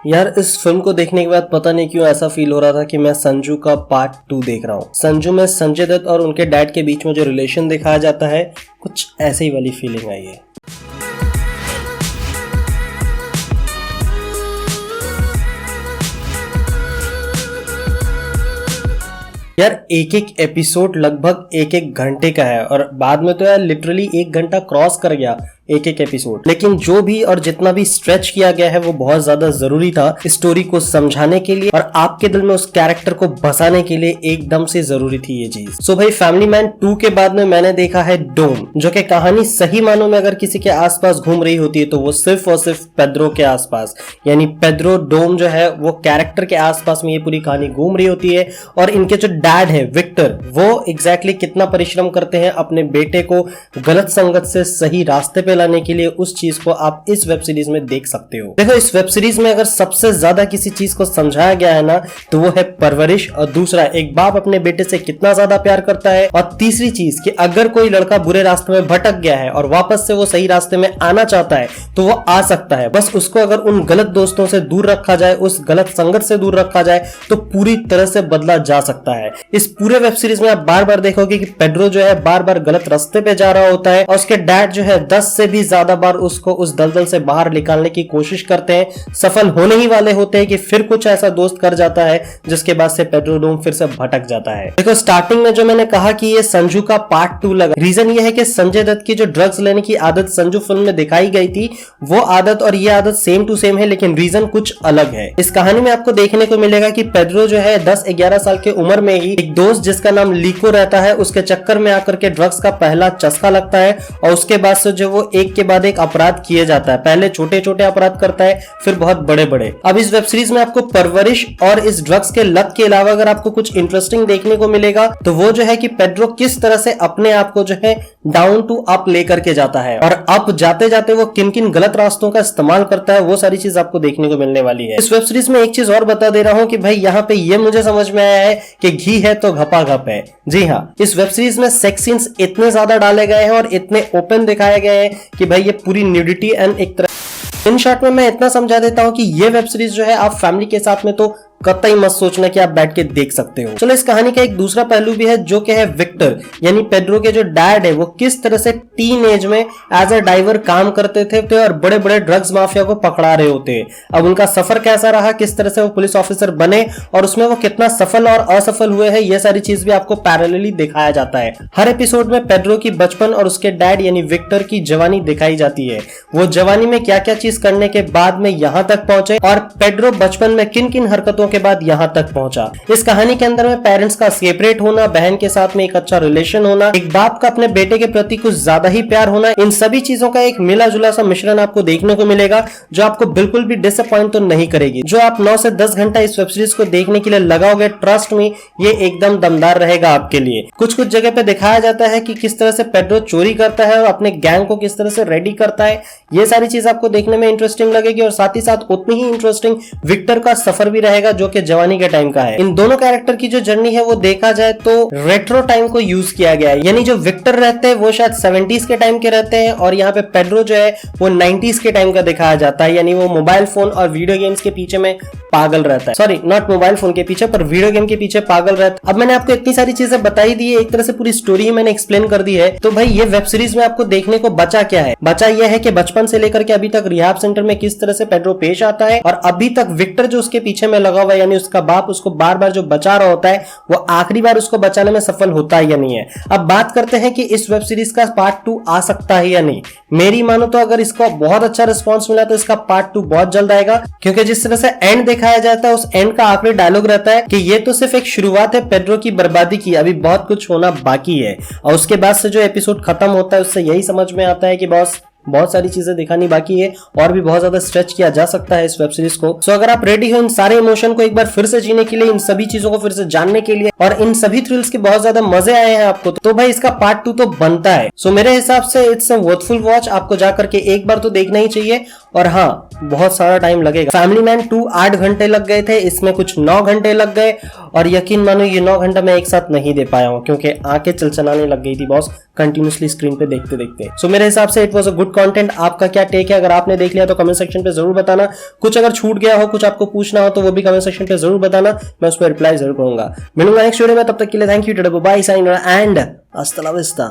यार इस फिल्म को देखने के बाद पता नहीं क्यों ऐसा फील हो रहा था कि मैं संजू का पार्ट 2 देख रहा हूँ। संजू में संजय दत्त और उनके डैड के बीच में जो रिलेशन दिखाया जाता है, कुछ ऐसे ही वाली फीलिंग आई है। यार एक एक एपिसोड लगभग एक एक घंटे का है और बाद में तो यार लिटरली 1 घंटा क्रॉस कर गया एक एक एपिसोड। लेकिन जो भी और जितना भी स्ट्रेच किया गया है वो बहुत ज्यादा जरूरी था स्टोरी को समझाने के लिए और आपके दिल में उस कैरेक्टर को बसाने के लिए एकदम से जरूरी थी ये चीज। सो भाई फैमिली मैन 2 के बाद में मैंने देखा है डोम, जो कि कहानी सही मानों में अगर किसी के आसपास घूम रही होती है तो वो सिर्फ और सिर्फ पेड्रो के आसपास, यानी पेड्रो डोम जो है वो कैरेक्टर के आसपास में ये पूरी कहानी घूम रही होती है। और इनके जो डैड है विक्टर, वो एग्जैक्टली कितना परिश्रम करते हैं अपने बेटे को गलत संगत से सही रास्ते पे लाने के लिए, उस चीज को आप इस वेब सीरीज में देख सकते हो। देखो इस वेब सीरीज में अगर सबसे ज्यादा किसी चीज को समझाया गया है ना तो वो है परवरिश, और दूसरा एक बाप अपने बेटे से कितना ज्यादा प्यार करता है, और तीसरी चीज कि अगर कोई लड़का बुरे रास्ते में भटक गया है और वापस से वो सही रास्ते में आना चाहता है तो वो आ सकता है। बस उसको अगर उन गलत दोस्तों से दूर रखा जाए, उस गलत संगत से दूर रखा जाए तो पूरी तरह से बदला जा सकता है। इस पूरे वेब सीरीज में आप बार बार देखोगे कि पेड्रो जो है बार बार गलत रास्ते पे जा रहा होता है और उसके डैड जो है 10 से भी ज्यादा बार उसको उस दलदल से बाहर निकालने की कोशिश करते हैं, सफल होने ही वाले होते हैं कि फिर कुछ ऐसा दोस्त कर जाता है जिसके बाद से पेड्रो डोम फिर से भटक जाता है। देखो स्टार्टिंग में जो मैंने कहा कि ये संजू का पार्ट 2 लगा, रीजन ये है कि संजय दत्त की जो ड्रग्स लेने की आदत संजू फिल्म में दिखाई गई थी वो आदत और ये आदत सेम टू सेम है, लेकिन रीजन कुछ अलग है। इस कहानी में आपको देखने को मिलेगा कि पेड्रो जो है 10-11 साल की उम्र में ही एक दोस्त जिसका नाम लीको रहता है उसके चक्कर में आकर के ड्रग्स का पहला चस्का लगता है और उसके बाद से जो वो एक के बाद एक अपराध किए जाता है। पहले छोटे छोटे अपराध करता है, फिर बहुत बड़े बड़े। अब इस वेब सीरीज में आपको परवरिश और इस ड्रग्स के लत के अलावा अगर आपको कुछ इंटरेस्टिंग देखने को मिलेगा तो वो जो है कि पेड्रो किस तरह से अपने आप को जो है डाउन टू अप लेकर के जाता है और अप जाते जाते वो किन किन गलत रास्तों का इस्तेमाल करता है, वो सारी चीज आपको देखने को मिलने वाली है। इस वेब सीरीज में एक चीज और बता दे रहा हूं कि भाई यहाँ पे ये मुझे समझ में आया है कि घी है तो घपा घप है। जी हाँ, इस वेब सीरीज में सेक्स सीन्स इतने ज्यादा डाले गए हैं और इतने ओपन दिखाए गए हैं कि भाई ये पूरी न्यूडिटी एंड एक तरह इन शॉर्ट में मैं इतना समझा देता हूं कि ये वेब सीरीज जो है आप फैमिली के साथ में तो कतई मत सोचना कि आप बैठ के देख सकते हो। चलो इस कहानी का एक दूसरा पहलू भी है जो कि है विक्टर, यानी पेड्रो के जो डैड है वो किस तरह से टीन एज में एज अ डाइवर काम करते थे और बड़े बड़े ड्रग्स माफिया को पकड़ा रहे होते। अब उनका सफर कैसा रहा, किस तरह से वो पुलिस ऑफिसर बने और उसमें वो कितना सफल और असफल हुए हैं, ये सारी चीज भी आपको पैरेलली दिखाया जाता है। हर एपिसोड में पेड्रो की बचपन और उसके डैड यानी विक्टर की जवानी दिखाई जाती है, वो जवानी में क्या क्या चीज करने के बाद में यहां तक पहुंचे और पेड्रो बचपन में किन किन हरकतों के बाद यहां तक पहुंचा। इस कहानी के अंदर में पेरेंट्स का सेपरेट होना, बहन के साथ में एक अच्छा रिलेशन होना, एक बाप का अपने बेटे के प्रति कुछ ज्यादा ही प्यार होना, इन सभी चीजों का एक मिला जुला सा मिश्रण आपको देखने को मिलेगा जो आपको बिल्कुल भी डिसअपॉइंट तो नहीं करेगी। जो आप 9 से 10 घंटा इस वेब सीरीज को देखने के लिए लगाओगे, ट्रस्ट में ये एकदम दमदार रहेगा आपके लिए। कुछ कुछ जगह पे दिखाया जाता है कि किस तरह से पेड्रो चोरी करता है और अपने गैंग को किस तरह से रेडी करता है, ये सारी चीज आपको देखने में इंटरेस्टिंग लगेगी और साथ ही साथ उतनी ही इंटरेस्टिंग विक्टर का सफर भी रहेगा जो कि जवानी के टाइम का है। इन दोनों कैरेक्टर की जो जर्नी है वो देखा जाए तो रेट्रो टाइम को यूज किया गया है, यानी जो विक्टर रहते हैं वो शायद 70s के टाइम के रहते हैं और यहाँ पे पेड्रो जो है वो 90s के टाइम का दिखाया जाता है, यानी वो मोबाइल फोन और वीडियो गेम्स के पीछे में पागल रहता है। सॉरी, नॉट मोबाइल फोन के पीछे पर वीडियो गेम के पीछे पागल रहता है। अब मैंने आपको इतनी सारी चीजें बताई दी है, एक तरह से पूरी स्टोरी मैंने एक्सप्लेन कर दी है, तो भाई ये वेब सीरीज में आपको देखने को बचा क्या है? बचा यह है कि बचपन से लेकर के अभी तक रिहाब सेंटर में किस तरह से पेड्रो पेश आता है और अभी तक विक्टर जो उसके पीछे में लगा हुआ है यानी उसका बाप उसको बार बार जो बचा रहा होता है वो आखिरी बार उसको बचाने में सफल होता है या नहीं है। अब बात करते हैं कि इस वेब सीरीज का पार्ट 2 आ सकता है या नहीं। मेरी मानो तो अगर इसको बहुत अच्छा रिस्पांस मिला तो इसका पार्ट 2 बहुत जल्द आएगा, क्योंकि जिस तरह से एंड दिखाया जाता है उस एंड का आखिरी डायलॉग रहता है कि ये तो सिर्फ एक शुरुआत है पेड्रो की बर्बादी की, अभी बहुत कुछ होना बाकी है। और उसके बाद से जो एपिसोड खत्म होता है उससे यही समझ में आता है कि बॉस बहुत सारी चीजें दिखानी बाकी है और भी बहुत ज्यादा स्ट्रेच किया जा सकता है इस वेब सीरीज को। सो अगर आप रेडी हो इन सारे इमोशन को एक बार फिर से जीने के लिए, इन सभी चीजों को फिर से जानने के लिए और इन सभी थ्रिल्स के बहुत ज्यादा मजे आए हैं आपको, तो भाई इसका पार्ट 2 तो बनता है। सो मेरे हिसाब से इट्स अ वर्थफुल वॉच, आपको जाकर के एक बार तो देखना ही चाहिए। और हाँ, बहुत सारा टाइम लगेगा। फैमिली मैन 2 8 घंटे लग गए थे, इसमें कुछ 9 घंटे लग गए, और यकीन मानो ये 9 घंटा मैं एक साथ नहीं दे पाया हूँ क्योंकि आंखें चलचलाने लग गई थी बॉस कंटिन्यूसली स्क्रीन पे देखते देखते। सो मेरे हिसाब से it was a good content. आपका क्या टेक है? अगर आपने देख लिया तो कमेंट सेक्शन पे जरूर बताना। कुछ अगर छूट गया हो, कुछ आपको पूछना हो तो वो भी कमेंट सेक्शन पे जरूर बताना, मैं उस पर रिप्लाई जरूर करूंगा। मिलूंगा नेक्स्ट वीडियो में, तब तक के लिए थैंक यू, बाय, साइन एंड हasta la vista।